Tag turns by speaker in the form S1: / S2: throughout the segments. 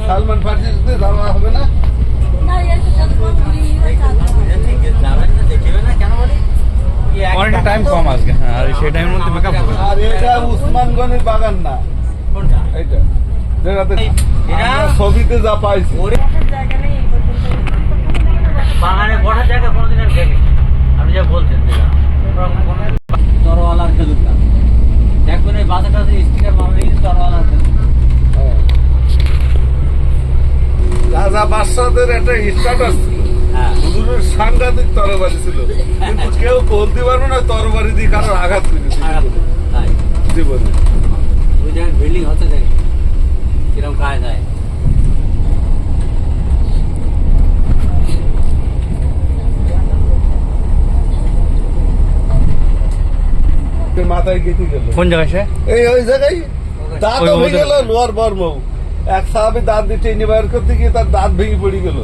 S1: সালমান ফার্সিতে যাওয়া হবে না?
S2: অনেকটা টাইম কম আজকে, হ্যাঁ, আর সেই টাইমের মধ্যে মেকআপ হবে।
S1: আর এটা উসমানগঞ্জের বাগান না, এইটা যেটাতে আমরা ছবিতে যা পাইছি।
S3: বাগানে বসার জায়গা কোনোদিন আর দেখি আপনি যা বলছেন তরওয়ালার খেজুর গাছ দেখবেন ওই বাজারটা স্টিকার মারলে তরওয়ালার খেজুর।
S1: রাজা বাদশাদের একটা স্ট্যাটাস ছিল, হুজুরের সাংঘাতিক তরবারি ছিল, কিন্তু কেউ বলতে পারবে না তরবারি দিয়ে কারোর আঘাত করেছে জীবনে।
S3: ওই জায়গায় বিল্ডিং হচ্ছে দেখি কিরকম কাজ হয়।
S1: মাথায় গেঁথে গেল।
S2: কোন জায়গায় সে?
S1: এই ওই জায়গায় দাঁত হয়ে গেল, লোয়ার বর্মৌ। এক সাহাবী দাঁত দিয়ে টেনে বাইর করতে গিয়ে তার দাঁত ভেঙে পড়ে গেল।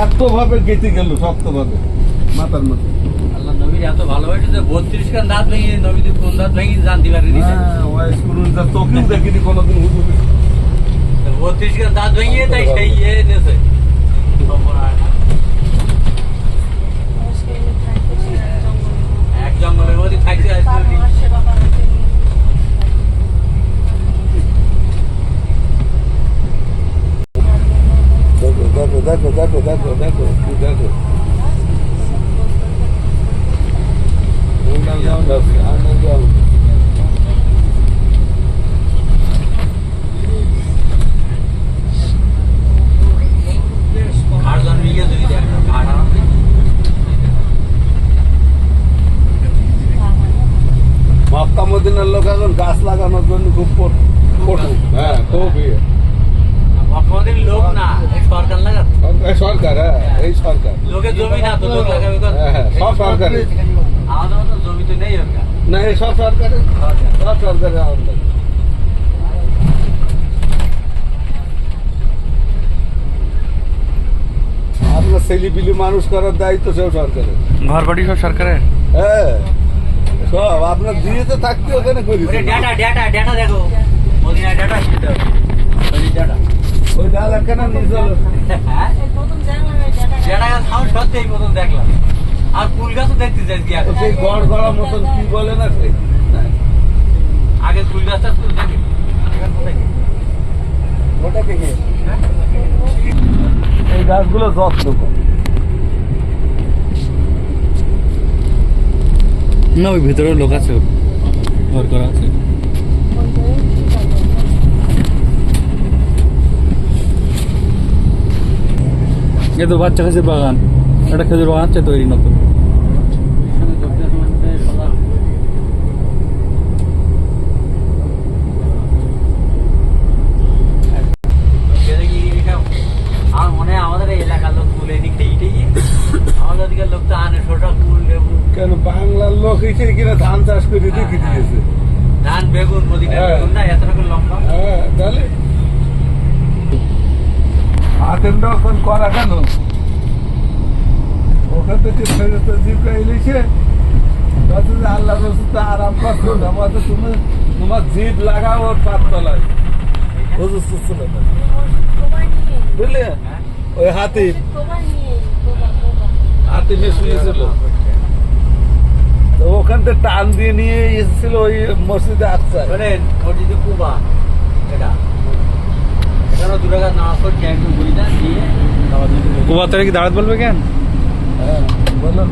S1: এত ভাবে গেঁথে গেল, শক্ত ভাবে মাথার মধ্যে।
S3: আল্লাহ নবীর এত ভালোবাসে যে 32 খান দাঁত ভেঙে নবীদের কোন দাঁত ভেঙে জানতে পারেনি।
S1: চোখেও দেখিনি কোনোদিন হুজুর।
S3: 32 খান দাঁত ভেঙে তাই সেই এনেছে। এক জঙ্গলের মধ্যে থাকছে।
S1: দেখো দেখো দেখো দেখো দেখো দেখো
S3: আর জন্মে গিয়ে যদি দেখ ভাড়া
S1: মক্কা মদিনার লোক এখন গাছ লাগানোর জন্য খুব পটু। হ্যাঁ, খুব
S3: আমাদের লোক না, সরকার লাগাচ্ছে।
S1: সরকার, হ্যাঁ, এই সরকার
S3: লোকের জমি না তো লোক লাগাবে।
S1: হ্যাঁ, সব সরকারের।
S3: আমাদের তো জমি তো নেই ওর কাছে।
S1: না, এই সব সরকারের, সব সরকারের আমদানি। আপনার ছেলেপিলি মানুষ করার দায়িত্ব সেও সরকারের।
S2: ঘর বাড়ি সব সরকারের।
S1: হ্যাঁ, সব আপনার দিয়েতে থাকতে ওখানে করি।
S3: ডেটা দেখো, মদিনায় ডেটা শিখতে হবে। ডেটা
S1: ওই ডাল একখানা নিয়ে চলো।
S3: ডেটা গাছ সাউন্ড সত্যি প্রথম দেখলাম। আর ফুল গাছও দেখতে চাই কি আগে।
S1: সেই গড় গড়া মতন কি বলে না সেই,
S3: আগে ফুল গাছটা তো দেখি।
S1: ওটা দেখে এই গাছগুলো যত্ন কর।
S2: না, ওই ভেতরে লোক আছে, ঘর করা আছে। এ তো বাচ্চা কাছে বাগান, একটা খেজুর বাগান আছে তৈরি নতুন।
S3: আমার মনে হয় আমাদের এই এলাকার লোক ফুল এদিক খেয়ে আমাদের দিকের লোক তো আনে ছোটা ফুল লেবু।
S1: কেন বাংলার লোক এসে কিনা ধান চাষ করে দেখে দিয়েছে।
S3: ধান বেগুন মদিনার বেগুন না এত রকম লম্বা।
S1: হ্যাঁ, তাহলে আতেন্দ্র এখন করা কেন ওখান থেকে ফেরত জিব্রাইল এসে আল্লাহ রসুল তো আরাম করছো না, আমাদের তুমি তোমার জিভ লাগাও ওর পাত তলায়। বুঝলে ওই হাতিমে শুয়েছিল, তো ওখান থেকে টান দিয়ে নিয়ে এসেছিল ওই মসজিদে আকসা।
S3: মসজিদে কুবা, এটা এখানে দূরে গাছ নামাজ পড়ছে একটু বলি না দিয়ে
S2: কুবা তারা কি দাঁড়াতে বলবে কেন?
S1: হ্যাঁ, বলুন।